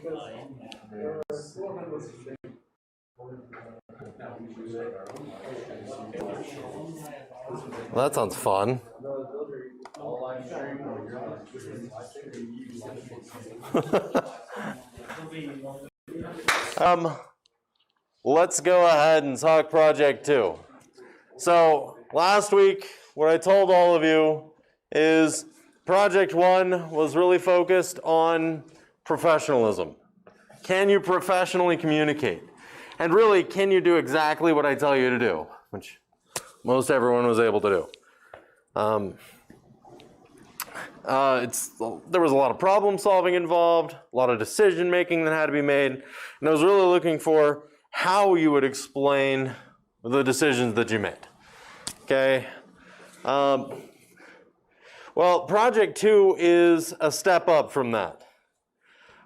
Well, that sounds fun. Let's go ahead and talk project 2. So last week, what I told all of you is project 1 was really focused on professionalism. Can you professionally communicate? And really, can you do exactly what I tell you to do? Which most everyone was able to do. There was a lot of problem solving involved, a lot of decision making that had to be made, and I was really looking for how you would explain the decisions that you made. Okay. Well, project 2 is a step up from that.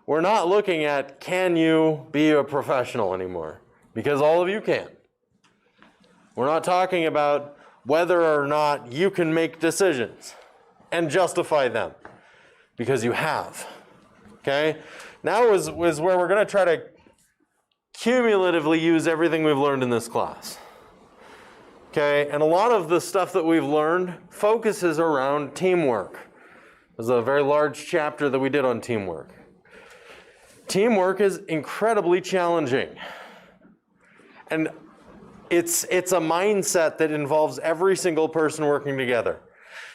We're not looking at can you be a professional anymore, because all of you can. We're not talking about whether or not you can make decisions and justify them, because you have. Okay? Now is where we're going to try to cumulatively use everything we've learned in this class. Okay? And a lot of the stuff that we've learned focuses around teamwork. There's a very large chapter that we did on teamwork. Teamwork is incredibly challenging. And it's a mindset that involves every single person working together.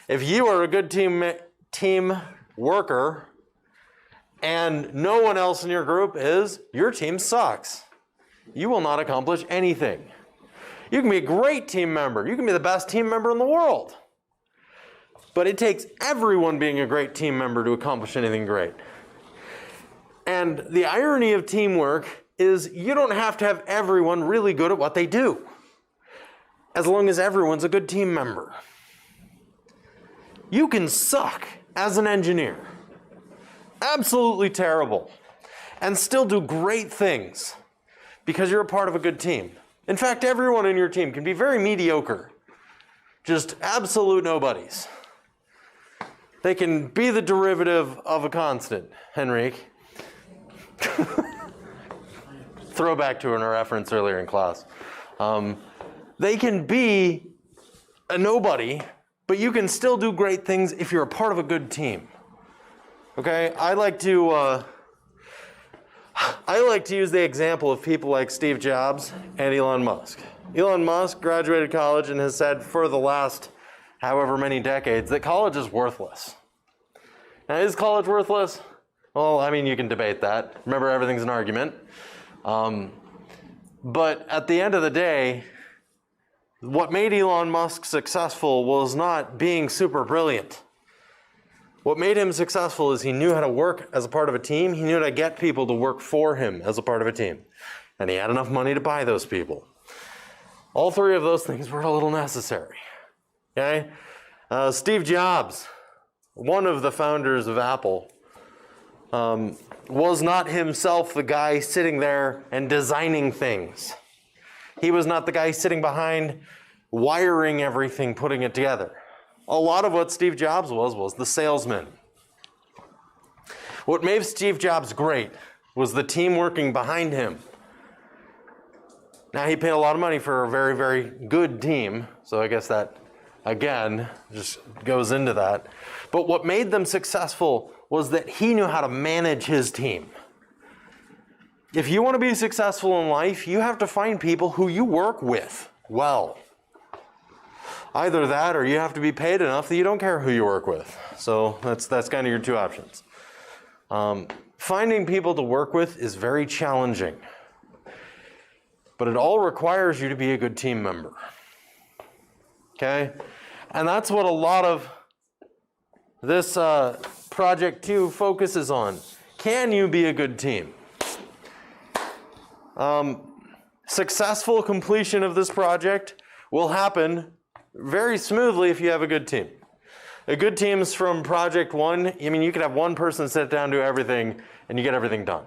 If you are a good team worker and no one else in your group is, your team sucks. You will not accomplish anything. You can be a great team member. You can be the best team member in the world. But it takes everyone being a great team member to accomplish anything great. And the irony of teamwork is you don't have to have everyone really good at what they do, as long as everyone's a good team member. You can suck as an engineer, absolutely terrible, and still do great things because you're a part of a good team. In fact, everyone in your team can be very mediocre, just absolute nobodies. They can be the derivative of a constant, Henrique. Throwback to a reference earlier in class. They can be a nobody, but you can still do great things if you're a part of a good team. Okay, I like to use the example of people like Steve Jobs and Elon Musk. Elon Musk graduated college and has said for the last however many decades that college is worthless. Now, is college worthless? Well, I mean, you can debate that. Remember, everything's an argument. But at the end of the day, what made Elon Musk successful was not being super brilliant. What made him successful is he knew how to work as a part of a team. He knew how to get people to work for him as a part of a team. And he had enough money to buy those people. All three of those things were a little necessary. Okay? Steve Jobs, one of the founders of Apple, was not himself the guy sitting there and designing things. He was not the guy sitting behind wiring everything, putting it together. A lot of what Steve Jobs was the salesman. What made Steve Jobs great was the team working behind him. Now, he paid a lot of money for a very, very good team, so I guess that, again, just goes into that. But what made them successful was that he knew how to manage his team. If you want to be successful in life, you have to find people who you work with well. Either that, or you have to be paid enough that you don't care who you work with. So that's kind of your two options. Finding people to work with is very challenging, but it all requires you to be a good team member. Okay? And that's what a lot of this Project 2 focuses on. Can you be a good team? Successful completion of this project will happen very smoothly if you have a good team. A good team's from project 1. I mean, you could have one person sit down, do everything, and you get everything done.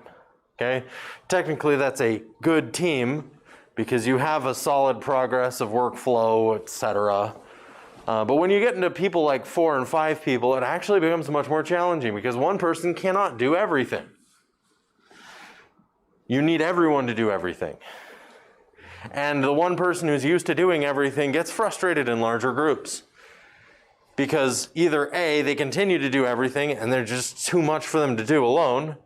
Okay? Technically, that's a good team because you have a solid progress of workflow, etc. But when you get into people like 4 and 5 people, it actually becomes much more challenging because one person cannot do everything. You need everyone to do everything. And the one person who's used to doing everything gets frustrated in larger groups. Because either A, they continue to do everything and they're just too much for them to do alone,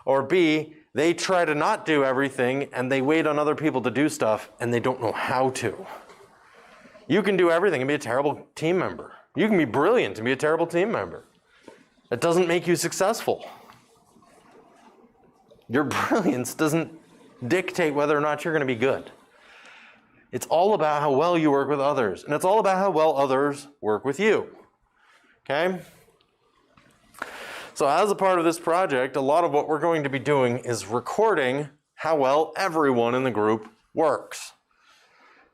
or B, they try to not do everything and they wait on other people to do stuff and they don't know how to. You can do everything and be a terrible team member. You can be brilliant and be a terrible team member. That doesn't make you successful. Your brilliance doesn't dictate whether or not you're going to be good. It's all about how well you work with others, and it's all about how well others work with you. Okay? So as a part of this project, a lot of what we're going to be doing is recording how well everyone in the group works.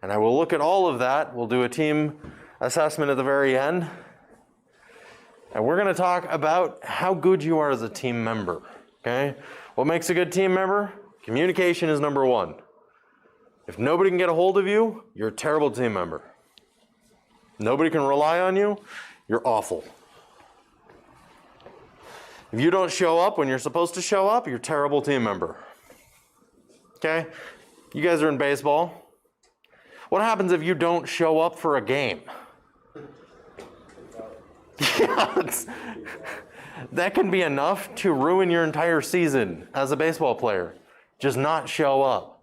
And I will look at all of that. We'll do a team assessment at the very end. And we're going to talk about how good you are as a team member. Okay? What makes a good team member? Communication is number one. If nobody can get a hold of you, you're a terrible team member. Nobody can rely on you, you're awful. If you don't show up when you're supposed to show up, you're a terrible team member. Okay? You guys are in baseball. What happens if you don't show up for a game? Yeah, that can be enough to ruin your entire season as a baseball player. Just not show up.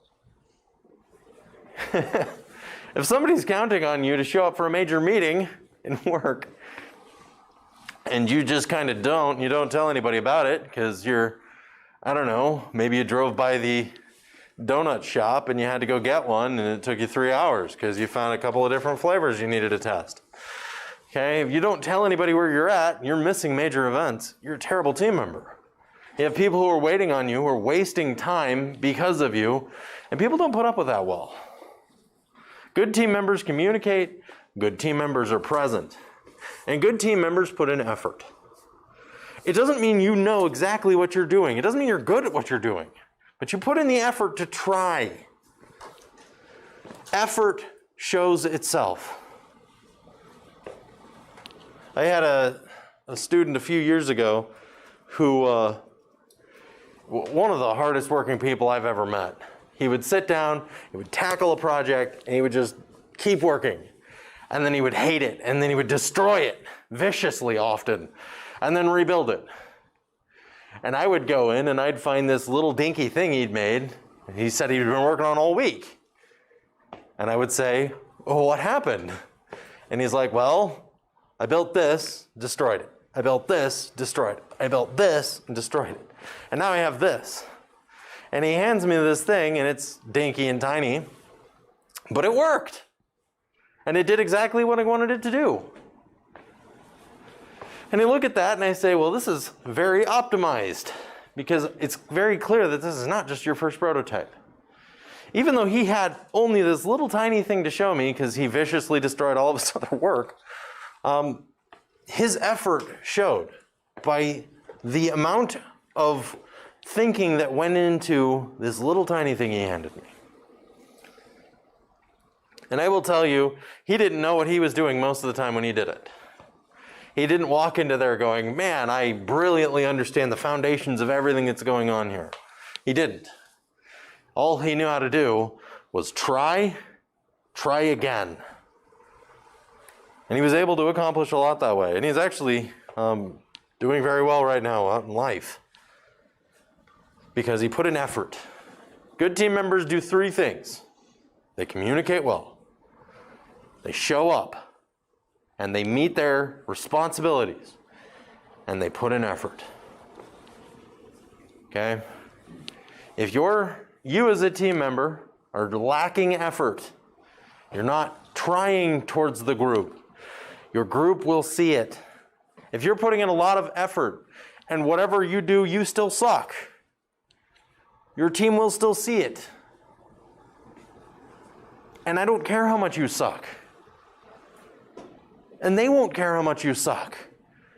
If somebody's counting on you to show up for a major meeting in work, and you just kind of you don't tell anybody about it because I don't know, maybe you drove by the donut shop and you had to go get one and it took you 3 hours because you found a couple of different flavors you needed to test. Okay, if you don't tell anybody where you're at, you're missing major events, you're a terrible team member. You have people who are waiting on you, who are wasting time because of you, and people don't put up with that well. Good team members communicate, good team members are present, and good team members put in effort. It doesn't mean you know exactly what you're doing. It doesn't mean you're good at what you're doing, but you put in the effort to try. Effort shows itself. I had a student a few years ago who, one of the hardest working people I've ever met. He would sit down, he would tackle a project, and he would just keep working. And then he would hate it, and then he would destroy it viciously often, and then rebuild it. And I would go in and I'd find this little dinky thing he'd made. He said he'd been working on all week. And I would say, oh, what happened? And he's like, well, I built this, destroyed it. I built this, destroyed it. I built this, and destroyed it. And now I have this. And he hands me this thing, and it's dinky and tiny, but it worked. And it did exactly what I wanted it to do. And I look at that and I say, well, this is very optimized, because it's very clear that this is not just your first prototype. Even though he had only this little tiny thing to show me, because he viciously destroyed all of his other work, his effort showed by the amount of thinking that went into this little tiny thing he handed me. And I will tell you, he didn't know what he was doing most of the time when he did it. He didn't walk into there going, man, I brilliantly understand the foundations of everything that's going on here. He didn't. All he knew how to do was try again. And he was able to accomplish a lot that way. And he's actually doing very well right now out in life, because he put in effort. Good team members do 3 things. They communicate well, they show up, and they meet their responsibilities, and they put in effort. Okay? If you as a team member are lacking effort, you're not trying towards the group, your group will see it. If you're putting in a lot of effort and whatever you do, you still suck, your team will still see it. And I don't care how much you suck. And they won't care how much you suck.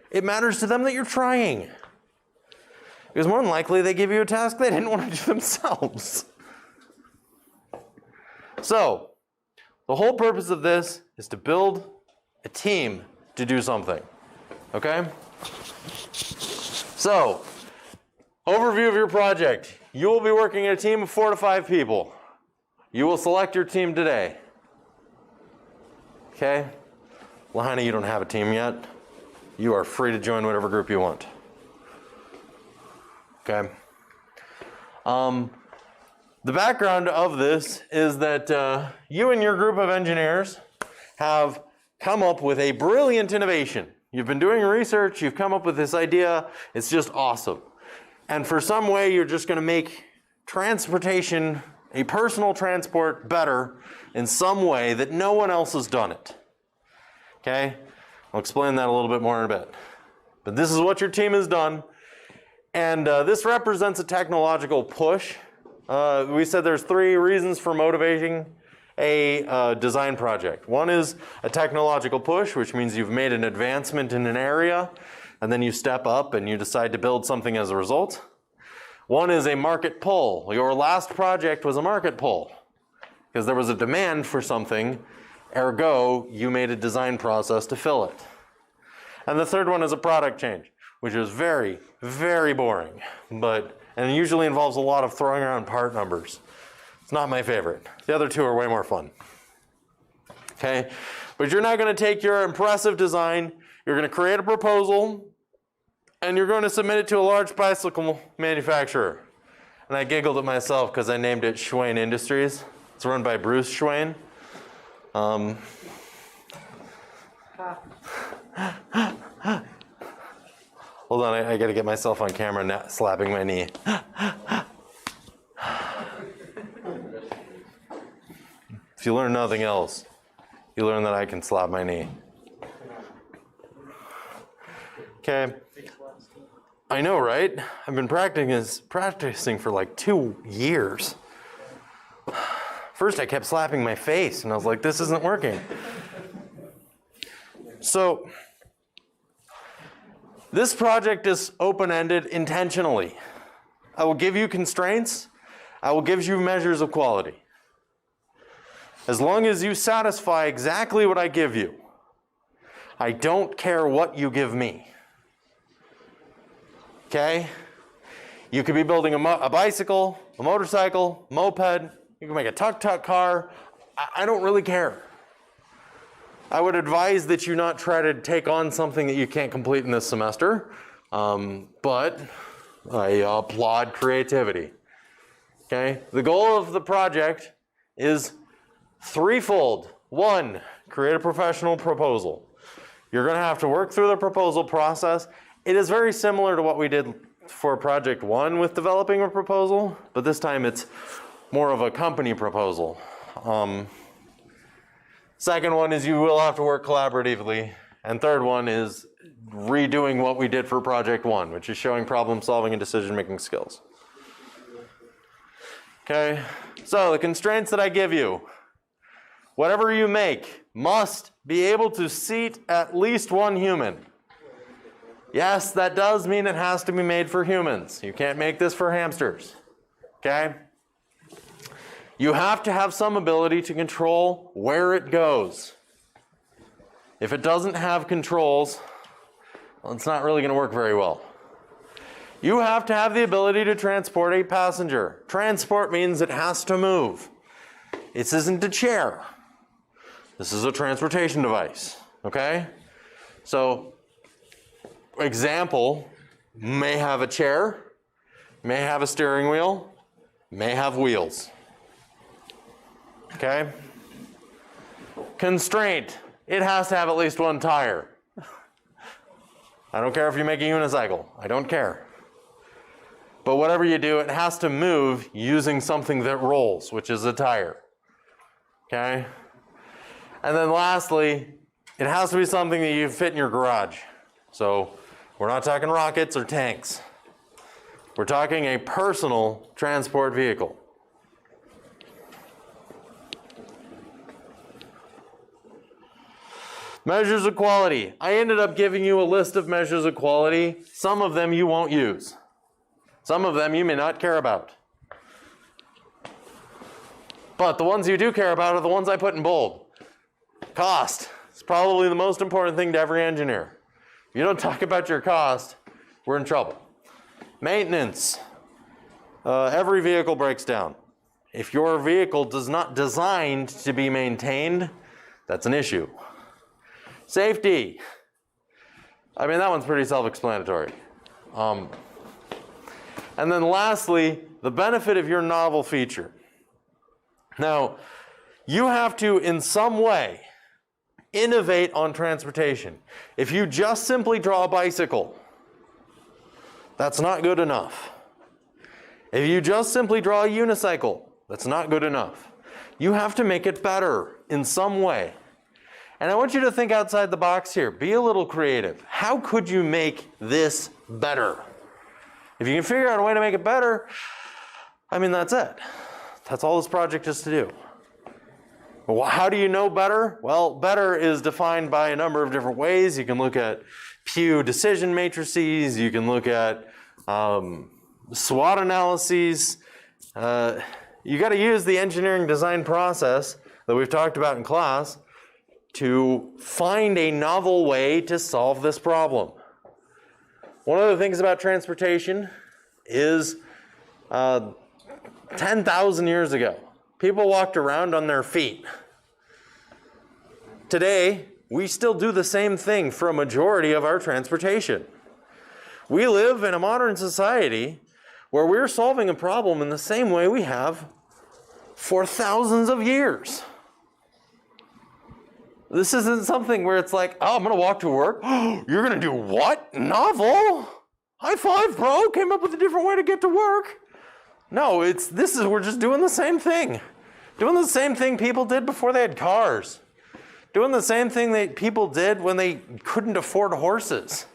It matters to them that you're trying. Because more than likely they give you a task they didn't want to do themselves. So, the whole purpose of this is to build a team to do something. Okay? So, Overview of your project. You will be working in a team of 4 to 5 people. You will select your team today. Okay? Lahaina, you don't have a team yet. You are free to join whatever group you want. Okay? The background of this is that you and your group of engineers have come up with a brilliant innovation. You've been doing research, you've come up with this idea, it's just awesome. And for some way, you're just going to make transportation, a personal transport, better in some way that no one else has done it. Okay? I'll explain that a little bit more in a bit. But this is what your team has done. And this represents a technological push. We said there's 3 reasons for motivating a design project. One is a technological push, which means you've made an advancement in an area, and then you step up and you decide to build something as a result. One is a market pull. Your last project was a market pull because there was a demand for something, ergo, you made a design process to fill it. And the third one is a product change, which is very, very boring, and usually involves a lot of throwing around part numbers. It's not my favorite. The other 2 are way more fun. Okay? But you're not going to take your impressive design, you're going to create a proposal, and you're going to submit it to a large bicycle manufacturer. And I giggled at myself because I named it Schwain Industries. It's run by Bruce Schwain. Hold on, I got to get myself on camera now, slapping my knee. If you learn nothing else, you learn that I can slap my knee. Okay. I know, right? I've been practicing for like 2 years. First, I kept slapping my face, and I was like, this isn't working. So, this project is open-ended intentionally. I will give you constraints. I will give you measures of quality. As long as you satisfy exactly what I give you, I don't care what you give me. Okay? You could be building a bicycle, a motorcycle, moped, you can make a tuk-tuk car. I don't really care. I would advise that you not try to take on something that you can't complete in this semester, but I applaud creativity. Okay? The goal of the project is threefold. 1, create a professional proposal. You're going to have to work through the proposal process. It is very similar to what we did for project 1 with developing a proposal, but this time it's more of a company proposal. Second one is you will have to work collaboratively. And third one is redoing what we did for project 1, which is showing problem solving and decision making skills. Okay, so the constraints that I give you. Whatever you make must be able to seat at least 1 human. Yes, that does mean it has to be made for humans. You can't make this for hamsters. Okay? You have to have some ability to control where it goes. If it doesn't have controls, well, it's not really going to work very well. You have to have the ability to transport a passenger. Transport means it has to move. This isn't a chair. This is a transportation device. Okay? So, example, may have a chair, may have a steering wheel, may have wheels. Okay? Constraint, it has to have at least 1 tire. I don't care if you make a unicycle. I don't care. But whatever you do, it has to move using something that rolls, which is a tire. Okay? And then lastly, it has to be something that you fit in your garage. So we're not talking rockets or tanks. We're talking a personal transport vehicle. Measures of quality. I ended up giving you a list of measures of quality. Some of them you won't use. Some of them you may not care about. But the ones you do care about are the ones I put in bold. Cost. It's probably the most important thing to every engineer. If you don't talk about your cost, we're in trouble. Maintenance. Every vehicle breaks down. If your vehicle is not designed to be maintained, that's an issue. Safety. I mean, that one's pretty self-explanatory. And then lastly, the benefit of your novel feature. Now, you have to, in some way, innovate on transportation. If you just simply draw a bicycle, that's not good enough. If you just simply draw a unicycle, that's not good enough. You have to make it better in some way. And I want you to think outside the box here. Be a little creative. How could you make this better? If you can figure out a way to make it better, I mean, that's it. That's all this project is to do. Well, how do you know better? Well, better is defined by a number of different ways. You can look at Pew decision matrices. You can look at SWOT analyses. You got to use the engineering design process that we've talked about in class to find a novel way to solve this problem. One of the things about transportation is 10,000 years ago, people walked around on their feet. Today, we still do the same thing for a majority of our transportation. We live in a modern society where we're solving a problem in the same way we have for thousands of years. This isn't something where it's like, oh, I'm going to walk to work. Oh, you're going to do what? Novel? High five, bro. Came up with a different way to get to work. No, we're just doing the same thing. Doing the same thing people did before they had cars. Doing the same thing that people did when they couldn't afford horses.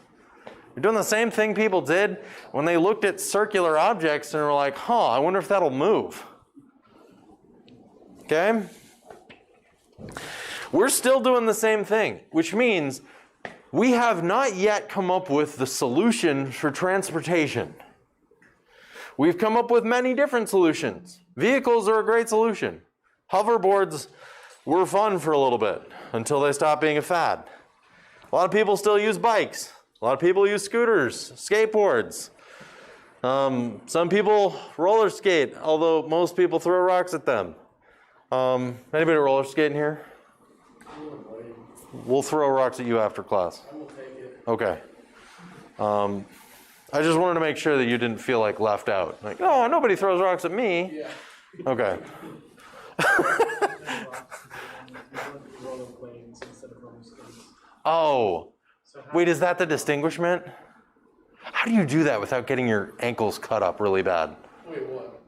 We're doing the same thing people did when they looked at circular objects and were like, I wonder if that'll move. Okay? We're still doing the same thing, which means we have not yet come up with the solution for transportation. We've come up with many different solutions. Vehicles are a great solution. Hoverboards were fun for a little bit until they stopped being a fad. A lot of people still use bikes. A lot of people use scooters, skateboards. Some people roller skate, although most people throw rocks at them. Anybody roller skating here? We'll throw rocks at you after class. I will take it. Okay. I just wanted to make sure that you didn't feel like left out. Like, oh, nobody throws rocks at me. Yeah. Okay. Oh. Wait, is that the distinguishment? How do you do that without getting your ankles cut up really bad? Wait, what?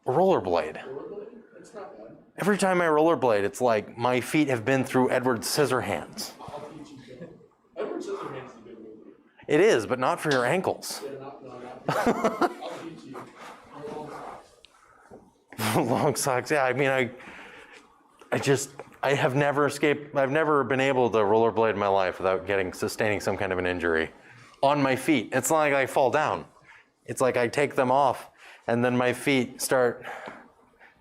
A rollerblade. Rollerblade? That's not bad. Every time I rollerblade, it's like my feet have been through Edward Scissorhands. I'll teach you. Edward Scissorhands is a good movie. It is, but not for your ankles. Yeah, not I'll teach you. Long socks. Long socks, yeah. I mean, I have never escaped. I've never been able to rollerblade in my life without sustaining some kind of an injury on my feet. It's not like I fall down. It's like I take them off, and then my feet start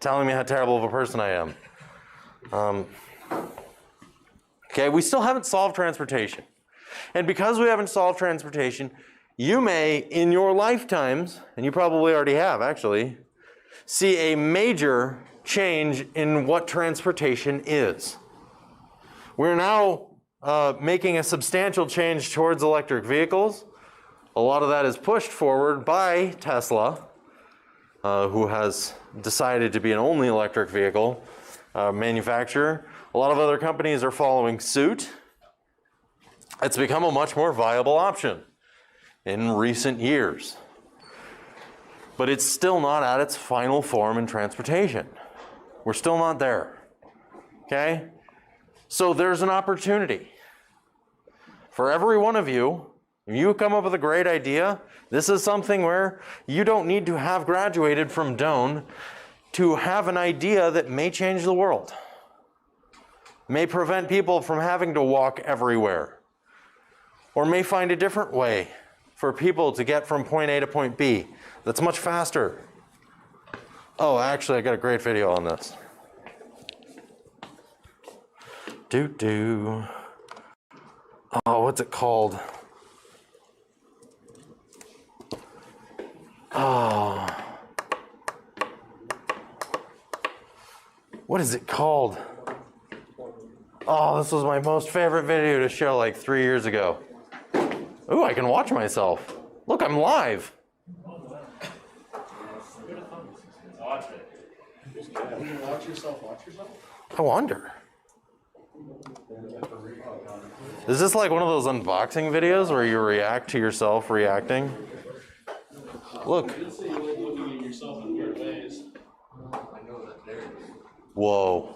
telling me how terrible of a person I am. Okay, we still haven't solved transportation. And because we haven't solved transportation, you may, in your lifetimes, and you probably already have actually, see a major change in what transportation is. We're now making a substantial change towards electric vehicles. A lot of that is pushed forward by Tesla, who has decided to be an only electric vehicle manufacturer. A lot of other companies are following suit. It's become a much more viable option in recent years. But it's still not at its final form in transportation. We're still not there. Okay? So there's an opportunity. For every one of you, if you come up with a great idea, this is something where you don't need to have graduated from Doane to have an idea that may change the world, may prevent people from having to walk everywhere, or may find a different way for people to get from point A to point B that's much faster. Oh, actually, I got a great video on this. Oh, what's it called? Oh. What is it called? Oh, this was my most favorite video to show like 3 years ago. Ooh, I can watch myself. Look, I'm live. Watch it. Watch yourself, watch yourself. I wonder. Is this like one of those unboxing videos where you react to yourself reacting? Look. You say you like looking at yourself in weird ways. Whoa.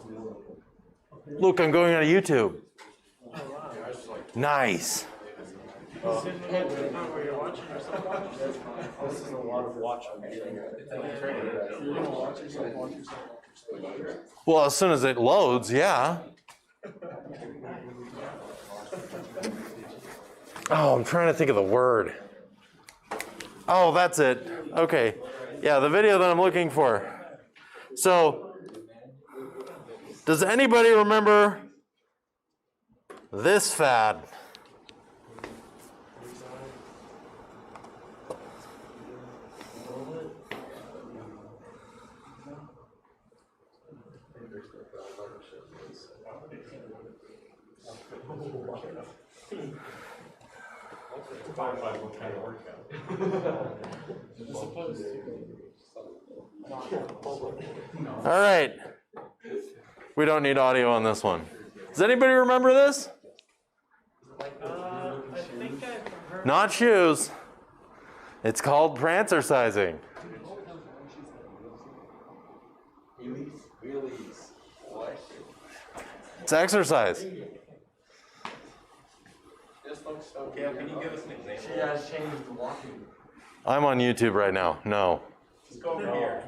Look, I'm going on YouTube. Nice. Where you're watching yourself, this is a lot of watching. You're gonna watch yourself, watch yourself. Well, as soon as it loads, yeah. Oh, I'm trying to think of the word. Oh, that's it. Okay. Yeah, the video that I'm looking for. So, does anybody remember this fad? All right. We don't need audio on this one. Does anybody remember this? I think I've heard. Not shoes. It's called prancercising. It's exercise. Yeah, can you give us an example? She has changed the walking. I'm on YouTube right now. No. Just go over here.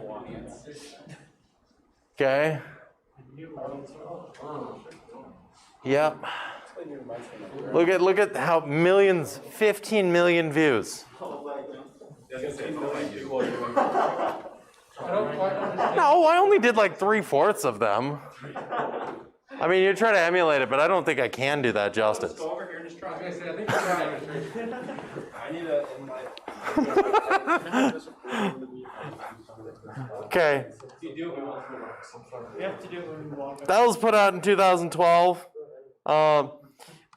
Okay. Yep. Look at how millions, 15 million views. No, I only did like 3/4 of them. I mean, you try to emulate it, but I don't think I can do that justice. Go over here and just try. I think I need a Okay. You do it. You have to do it when you walk up. That was put out in 2012.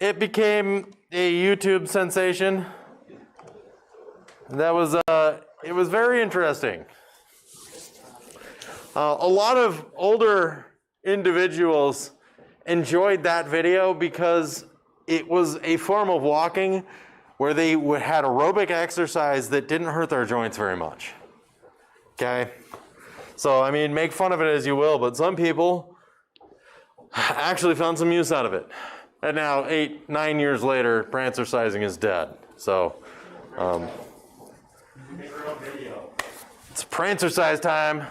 It became a YouTube sensation. That was it was very interesting. A lot of older individuals enjoyed that video because it was a form of walking where they had aerobic exercise that didn't hurt their joints very much. Okay? So, I mean, make fun of it as you will, but some people actually found some use out of it. And now, 8, 9 years later, prancercising is dead. So, it's prancercise time.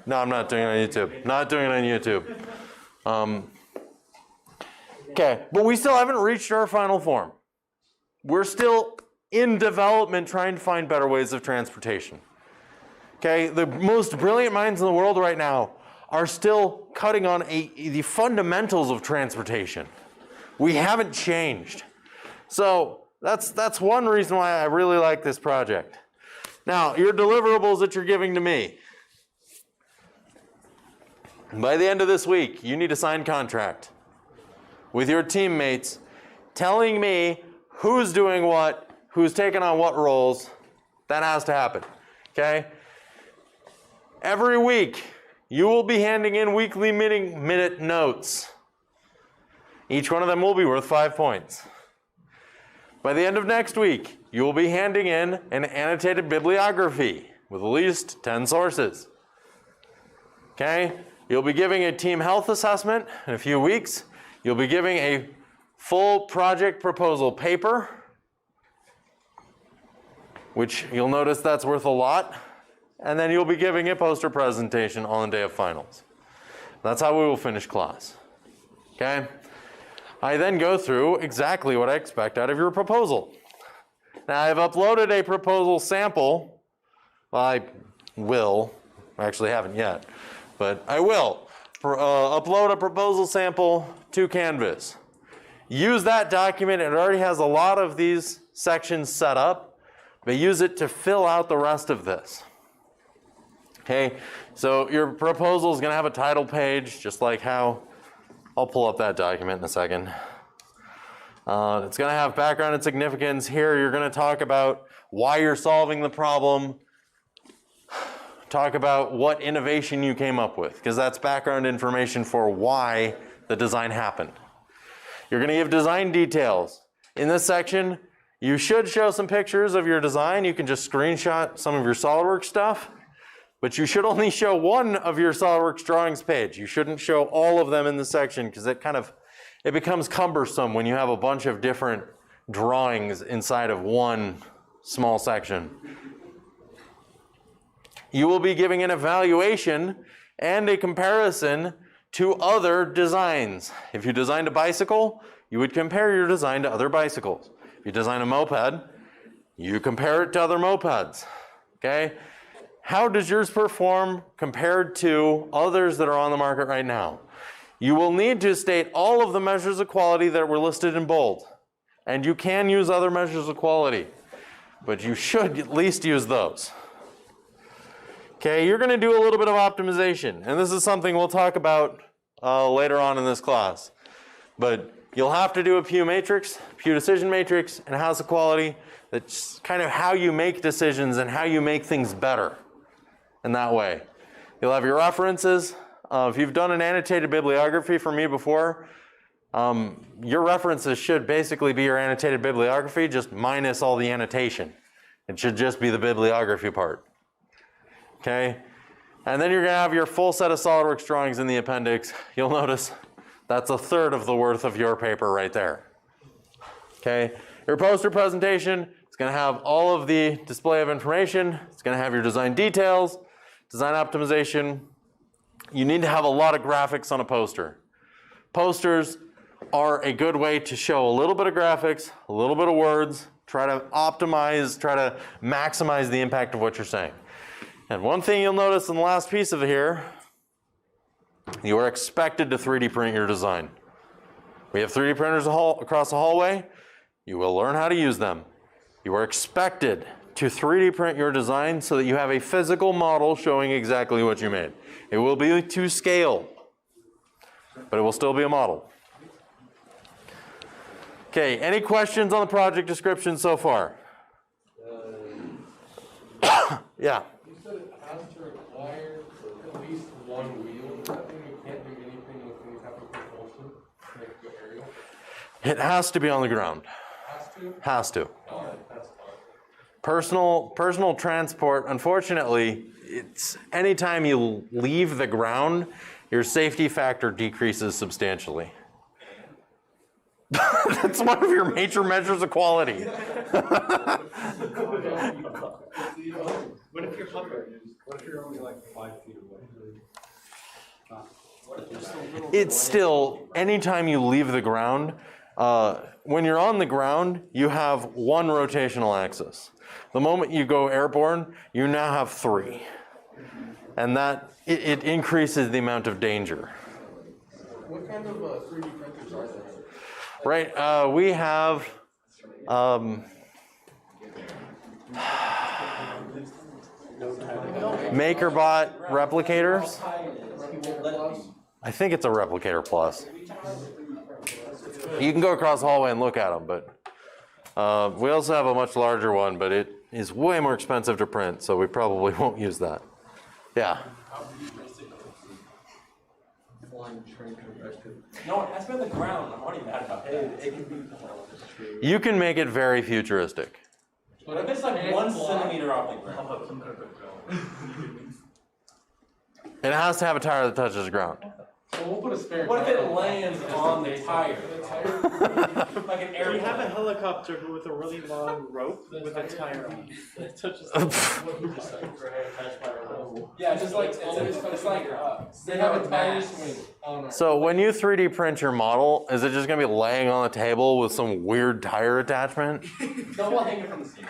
No, I'm not doing it on YouTube. Not doing it on YouTube. Okay, but we still haven't reached our final form. We're still in development trying to find better ways of transportation. Okay, the most brilliant minds in the world right now are still cutting on the fundamentals of transportation. We haven't changed. So that's one reason why I really like this project. Now, your deliverables that you're giving to me. By the end of this week, you need a signed contract with your teammates telling me who's doing what, who's taking on what roles. That has to happen, okay? Every week, you will be handing in weekly minute notes. Each one of them will be worth 5 points. By the end of next week, you will be handing in an annotated bibliography with at least 10 sources. Okay? You'll be giving a team health assessment in a few weeks. You'll be giving a full project proposal paper, which you'll notice that's worth a lot. And then you'll be giving a poster presentation on the day of finals. That's how we will finish class. Okay? I then go through exactly what I expect out of your proposal. Now, I've uploaded a proposal sample. Well, I will. I actually haven't yet. But I will upload a proposal sample to Canvas. Use that document. It already has a lot of these sections set up. but use it to fill out the rest of this. Okay, so your proposal is going to have a title page, just like how, I'll pull up that document in a second. It's going to have background and significance. Here you're going to talk about why you're solving the problem, talk about what innovation you came up with, because that's background information for why the design happened. You're going to give design details. In this section, you should show some pictures of your design. You can just screenshot some of your SOLIDWORKS stuff. But you should only show one of your SOLIDWORKS drawings page. You shouldn't show all of them in this section because it becomes cumbersome when you have a bunch of different drawings inside of one small section. You will be giving an evaluation and a comparison to other designs. If you designed a bicycle, you would compare your design to other bicycles. If you design a moped, you compare it to other mopeds. Okay? How does yours perform compared to others that are on the market right now? You will need to state all of the measures of quality that were listed in bold. And you can use other measures of quality, but you should at least use those. Okay, you're going to do a little bit of optimization, and this is something we'll talk about later on in this class. But you'll have to do a Pew matrix, Pew decision matrix, and house of quality. That's kind of how you make decisions and how you make things better. In that way. You'll have your references. If you've done an annotated bibliography for me before, your references should basically be your annotated bibliography, just minus all the annotation. It should just be the bibliography part. Okay? And then you're going to have your full set of SOLIDWORKS drawings in the appendix. You'll notice that's a third of the worth of your paper right there. Okay? Your poster presentation is going to have all of the display of information. It's going to have your design details. Design optimization, you need to have a lot of graphics on a poster. Posters are a good way to show a little bit of graphics, a little bit of words, try to optimize, try to maximize the impact of what you're saying. And one thing you'll notice in the last piece of it here, you are expected to 3D print your design. We have 3D printers across the hallway. You will learn how to use them. You are expected to 3D print your design so that you have a physical model showing exactly what you made. It will be to scale, but it will still be a model. Okay, any questions on the project description so far? Yeah. You said it has to require at least one wheel. Does that mean we can't do anything with any type of propulsion to make it go aerial? It has to be on the ground. Has to? Has to. All right, that's fine. Personal transport, unfortunately, it's anytime you leave the ground, your safety factor decreases substantially. That's one of your major measures of quality. What if you're hovering? What if you're only like 5 feet away? It's still, anytime you leave the ground, when you're on the ground, you have one rotational axis. The moment you go airborne, you now have 3. And that, it increases the amount of danger. What kind of 3D printers are there? Right, we have MakerBot replicators. I think it's a Replicator Plus. You can go across the hallway and look at them, but we also have a much larger one, but it is way more expensive to print, so we probably won't use that. Yeah. No, it has to be on the ground. I'm already mad about that. It can be. You can make it very futuristic. But if it's like 1 centimeter off the ground. It has to have a tire that touches the ground. So we'll put a spare What if tire it lands on the tire? Like an We airplane. have a helicopter with a really long rope with a tire on it. It touches Yeah, just like it's like They have a tire swing. Oh, no. So when you 3D print your model, is it just going to be laying on the table with some weird tire attachment? Don't hang it from the ceiling.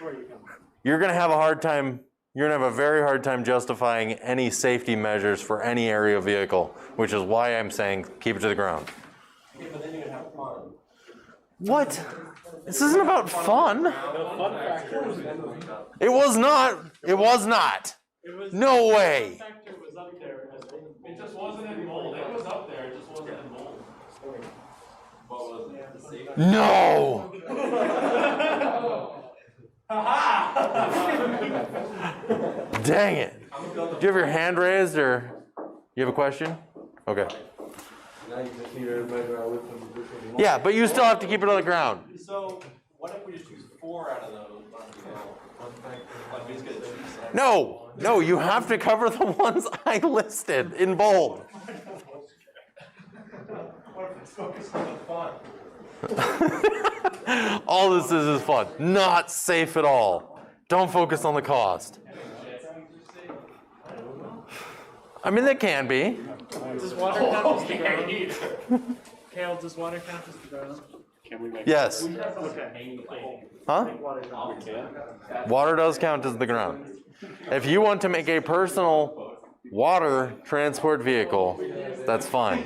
before you come. You're going to have a hard time. You're going to have a very hard time justifying any safety measures for any aerial vehicle, which is why I'm saying keep it to the ground. Yeah, but then you're gonna have fun. What? This isn't about fun. The fun factor was It was not. It was not. It was, No the way. fun factor was up there as well. It just wasn't in mold. It was up there. It just wasn't in mold. What was it? The safety? No. Dang it. Do you have your hand raised or you have a question? Okay. Now you just need everybody to which one. Yeah, but you still have to keep it on the ground. So, what if we just choose 4 out of those? Like, we just get to choose some. No, no, you have to cover the ones I listed in bold. What if it's focused on the fun? All this is fun. Not safe at all. Don't focus on the cost. I mean, they can be. Does water count as the ground? Kale, does water count as the ground? Can we make? Yes. Okay. Huh? We can. Water does count as the ground. If you want to make a personal water transport vehicle, that's fine.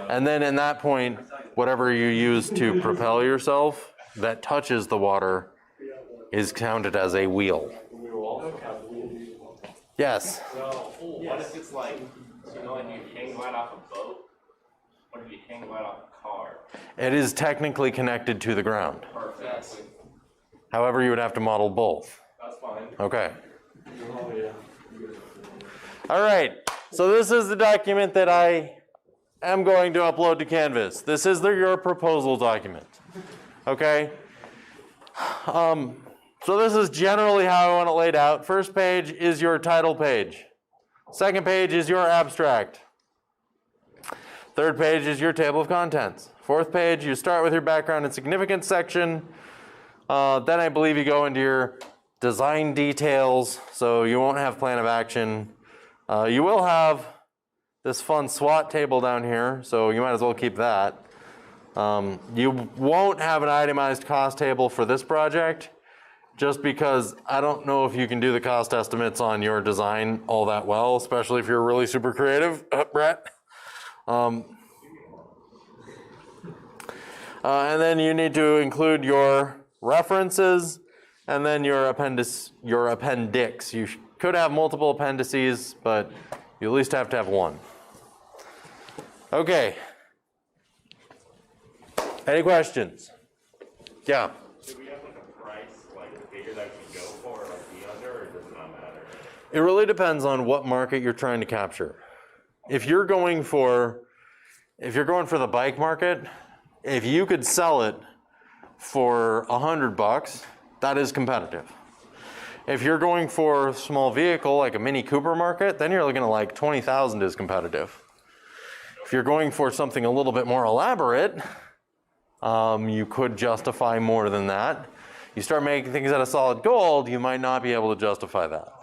And then in that point, whatever you use to propel yourself that touches the water is counted as a wheel. We will also have wheels. Yes. So, what if it's like, so you know, like you hang glide off a boat? What if you hang glide off a car? It is technically connected to the ground. Perfect. However, you would have to model both. That's fine. Okay. Oh, yeah. All right. So this is the document that I am going to upload to Canvas. This is your proposal document. Okay. So this is generally how I want it laid out. First page is your title page. Second page is your abstract. Third page is your table of contents. Fourth page, you start with your background and significance section. Then I believe you go into your design details, so you won't have plan of action. You will have this fun SWOT table down here, so you might as well keep that. You won't have an itemized cost table for this project, just because I don't know if you can do the cost estimates on your design all that well, especially if you're really super creative, Brett. And then you need to include your references and then your appendix. You could have multiple appendices, but you at least have to have one. Okay. Any questions? Yeah. Do we have like a price, like a figure that we go for, or like be under, or does it not matter? It really depends on what market you're trying to capture. If you're going for the bike market, if you could sell it for $100, that is competitive. If you're going for a small vehicle like a Mini Cooper market, then you're looking at like 20,000 is competitive. If you're going for something a little bit more elaborate, you could justify more than that. You start making things out of solid gold, you might not be able to justify that.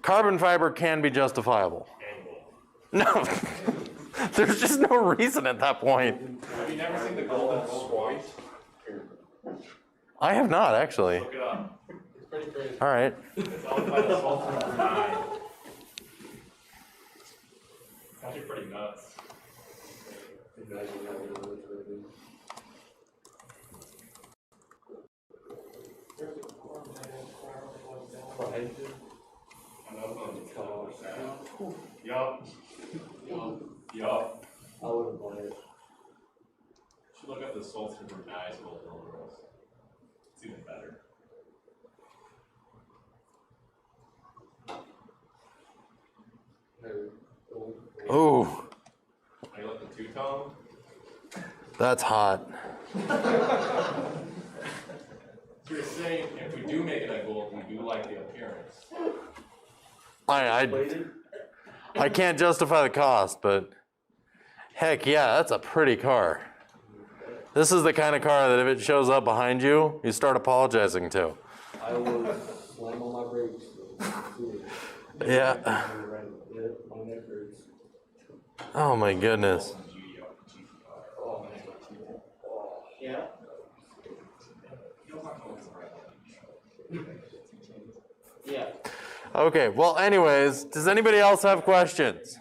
Carbon fiber can be justifiable. No, there's just no reason at that point. Have you never seen the golden squat? I have not, actually. Look it up. It's pretty crazy. All right. It's owned by the Sultan of Brunei. It's actually pretty nuts. Yup. Yup. I wouldn't buy it. Should look up the Sultan of Brunei's gold Deliverables. It's even better. Ooh, I like the two-tone. that's hot. So you're saying if we do make it a gold, we do like the appearance. I can't justify the cost, but heck yeah, that's a pretty car. This is the kind of car that if it shows up behind you, you start apologizing to. I will slam on my brakes. Yeah. My neck hurts. Oh my goodness. Yeah. Yeah. Okay, well anyways, does anybody else have questions?